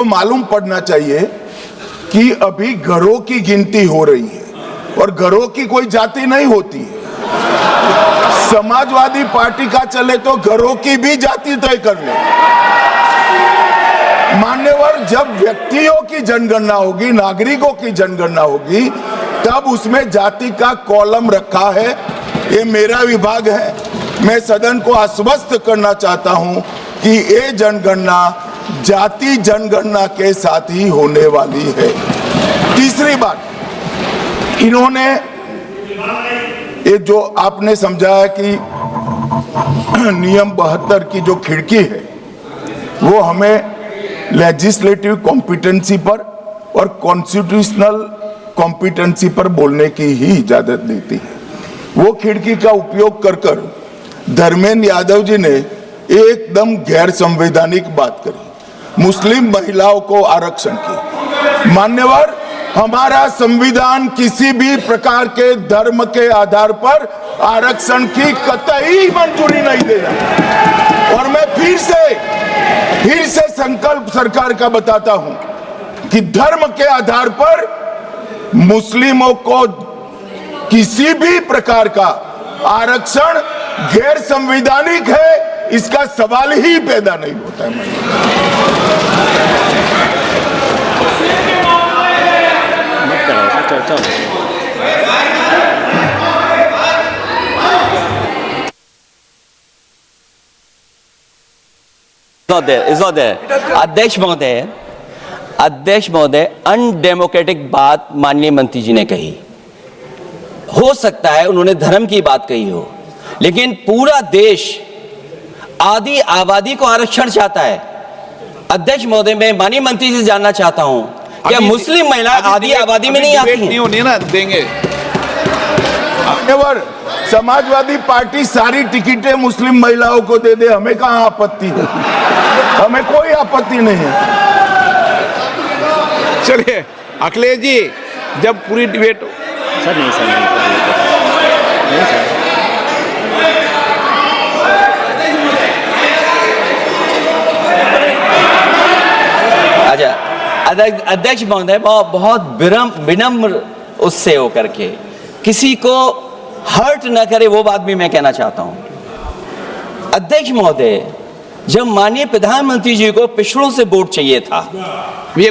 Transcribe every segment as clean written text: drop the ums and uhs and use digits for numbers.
तो मालूम पड़ना चाहिए कि अभी घरों की गिनती हो रही है और घरों की कोई जाति नहीं होती है। समाजवादी पार्टी का चले तो घरों की भी जाति तय कर ले। मान्यवर, जब व्यक्तियों की जनगणना होगी, नागरिकों की जनगणना होगी, तब उसमें जाति का कॉलम रखा है। ये मेरा विभाग है। मैं सदन को आश्वस्त करना चाहता हूं कि ये जनगणना जाति जनगणना के साथ ही होने वाली है। तीसरी बात, इन्होंने ये जो आपने समझाया कि नियम 72 की जो खिड़की है वो हमें लेजिस्लेटिव कॉम्पिटेंसी पर और कॉन्स्टिट्यूशनल कॉम्पिटेंसी पर बोलने की ही इजाजत देती है। वो खिड़की का उपयोग कर धर्मेंद्र यादव जी ने एकदम गैर संवैधानिक बात करी, मुस्लिम महिलाओं को आरक्षण की। मान्यवर, हमारा संविधान किसी भी प्रकार के धर्म के आधार पर आरक्षण की कतई मंजूरी नहीं देगा। और मैं फिर से संकल्प सरकार का बताता हूं कि धर्म के आधार पर मुस्लिमों को किसी भी प्रकार का आरक्षण गैर संवैधानिक है, इसका सवाल ही पैदा नहीं होता है। It's not there. अध्यक्ष महोदय, अनडेमोक्रेटिक बात माननीय मंत्री जी ने कही। हो सकता है उन्होंने धर्म की बात कही हो, लेकिन पूरा देश आदि आबादी को आरक्षण चाहता है। अध्यक्ष महोदय, मैं माननीय मंत्री से जानना चाहता हूं क्या मुस्लिम महिला आदि आबादी में नहीं आती नहीं होनी ना देंगे। समाजवादी पार्टी सारी टिकटें मुस्लिम महिलाओं को दे दे, हमें कहां आपत्ति है? हमें कोई आपत्ति नहीं है। चलिए अखिलेश जी, जब पूरी डिबेट सर नहीं सर अच्छा, अध्यक्ष महोदय, बहुत विनम्र उससे होकर के किसी को हर्ट न करे वो बात भी मैं कहना चाहता हूं। अध्यक्ष महोदय, जब माननीय प्रधानमंत्री जी को पिछड़ों से वोट चाहिए था,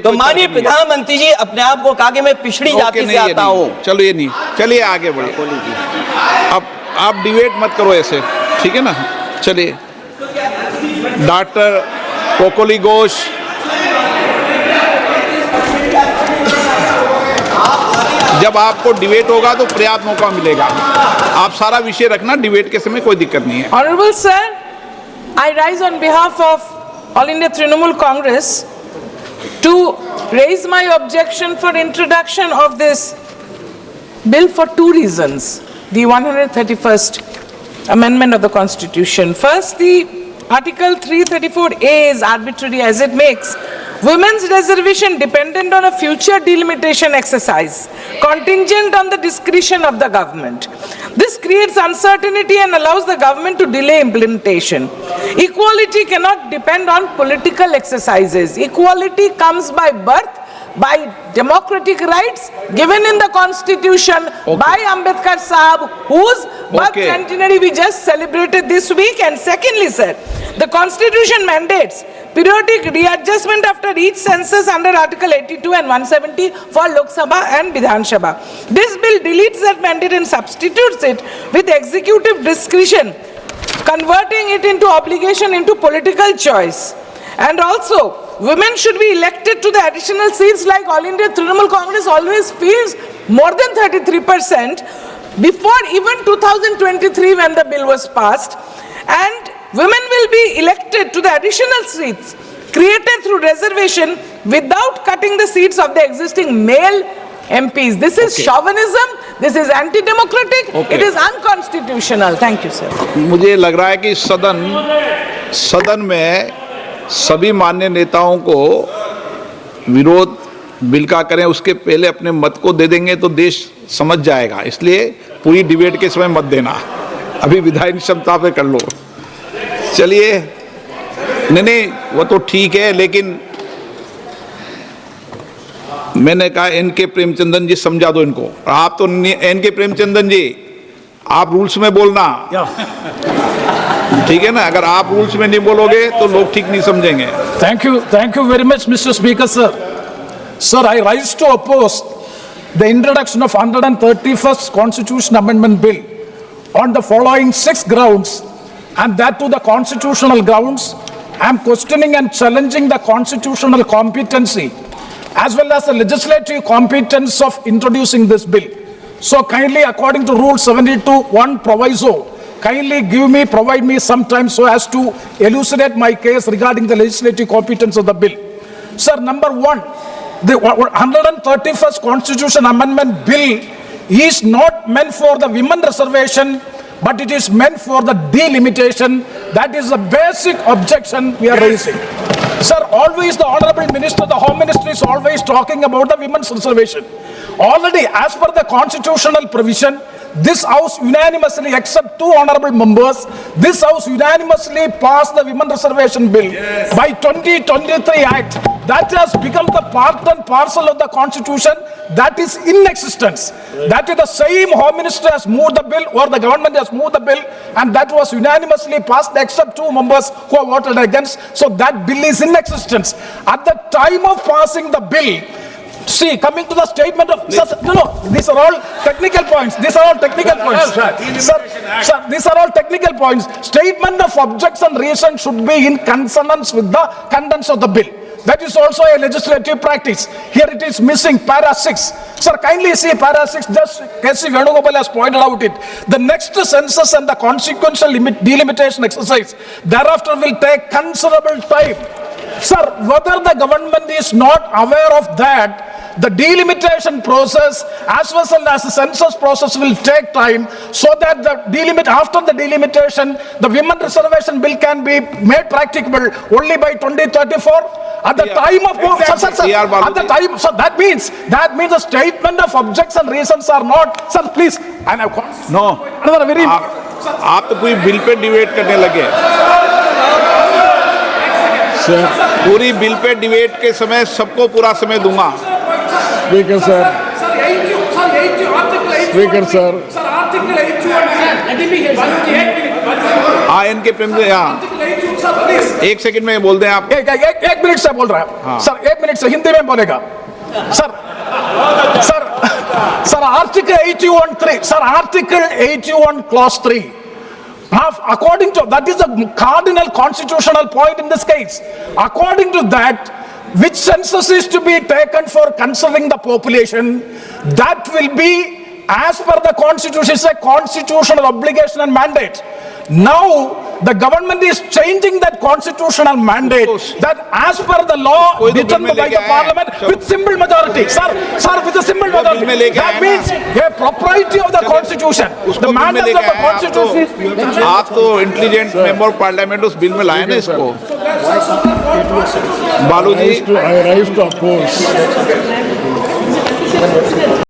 तो माननीय प्रधानमंत्री जी अपने आप को कहा कि मैं पिछड़ी जाति से आता हूं। चलो ये नहीं, चलिए आगे बढ़िए। अब आप डिबेट मत करो ऐसे, ठीक है ना? चलिए, डॉक्टर कोकोली घोष, जब आपको डिबेट होगा तो पर्याप्त मौका मिलेगा। आप सारा विषय रखना, डिबेट के समय कोई दिक्कत नहीं है। Honorable sir, I rise on behalf of All India Trinamool Congress to raise my objection for introduction of this bill for two reasons. The 131st Amendment of the Constitution. First, the Article 334A is arbitrary as it makes women's reservation dependent on a future delimitation exercise, contingent on the discretion of the government. This creates uncertainty and allows the government to delay implementation. Equality cannot depend on political exercises. Equality comes by birth, by democratic rights given in the Constitution by Ambedkar Sahab, whose birth centenary we just celebrated this week. And secondly, sir, the Constitution mandates periodic readjustment after each census under Article 82 and 170 for Lok Sabha and Bihar and Jharkhand. This bill deletes that mandate and substitutes it with executive discretion, converting it into obligation into political choice. And also, women should be elected to the additional seats like All India Trinamool Congress always feels more than 33% before even 2023 when the bill was passed. And women will be elected to the additional seats created through reservation without cutting the seats of the existing male MPs. This is chauvinism, this is anti-democratic, it is unconstitutional. Thank you, sir. मुझे लग रहा है कि सदन में सभी मान्य नेताओं को विरोध बिल का करें, उसके पहले अपने मत को दे देंगे तो देश समझ जाएगा। इसलिए पूरी डिबेट के समय मत देना, अभी विधायी क्षमता पे कर लो। चलिए, नहीं वो तो ठीक है, लेकिन मैंने कहा एन.के. प्रेमचंदन जी समझा दो इनको। आप तो एन.के. प्रेमचंदन जी, आप रूल्स में बोलना, ठीक है ना? अगर आप रूल्स में नहीं बोलोगे तो लोग ठीक नहीं समझेंगे। Thank you very much, Mr. Speaker, sir. Sir, I rise to oppose the introduction of 131st Constitution Amendment Bill on the following 6 grounds, and that to the constitutional grounds. I am questioning and challenging the constitutional competency as well as the legislative competence of introducing this bill. So kindly, according to Rule 72(1) proviso, kindly provide me some time so as to elucidate my case regarding the legislative competence of the bill. Sir, number one, the 131st Constitution Amendment Bill is not meant for the women reservation, but it is meant for the delimitation. That is the basic objection we are raising. Sir, always the Honorable Minister, the Home Ministry is always talking about the women's reservation. Already, as per the constitutional provision, this House unanimously, except 2 honorable members, this House unanimously passed the Women Reservation Bill by 2023 Act. That has become the part and parcel of the Constitution that is in existence. That is the same Home Minister has moved the bill, or the government has moved the bill, and that was unanimously passed except 2 members who have voted against. So that bill is in existence. At the time of passing the bill, see, coming to the statement of, sir, no, these are all technical points. These are all technical points. Sir, these are all technical points. Statement of objects and reason should be in consonance with the contents of the bill. That is also a legislative practice. Here it is missing, para 6. Sir, kindly see para 6, just K.C. Venugopal has pointed out it. The next census and the consequential delimitation exercise thereafter will take considerable time. Sir, whether the government is not aware of that, the delimitation process as well as the census process will take time, so that after the delimitation, the women reservation bill can be made practicable only by 2034. At the time of at the time, so that means the statement of objects and reasons are not. Sir, please, and I No, another very आप तो पूरी bill pay debate करने लगे। पूरी bill pay debate के समय सबको पूरा समय दूंगा। Speaker sir. Speaker sir. हाँ, इनके प्रेम से, हाँ, 1 सेकंड में बोल दें आप। एक मिनट से बोल रहा है। हाँ। सर 1 मिनट से हिंदी में बोलेगा। Sir article 81(3), sir article 81 clause 3. According to that is the cardinal constitutional point in this case. According to that, which census is to be taken for considering the population, that will be as per the constitution. It's a constitutional obligation and mandate. Now the government is changing that constitutional mandate, that as per the law determined by the parliament with simple majority. Sir, with a simple majority. That means a propriety of the constitution. The mandate of the constitution. आप तो intelligent member of parliament उस bill में लाए ना इसको। बालू जी, I rise to oppose.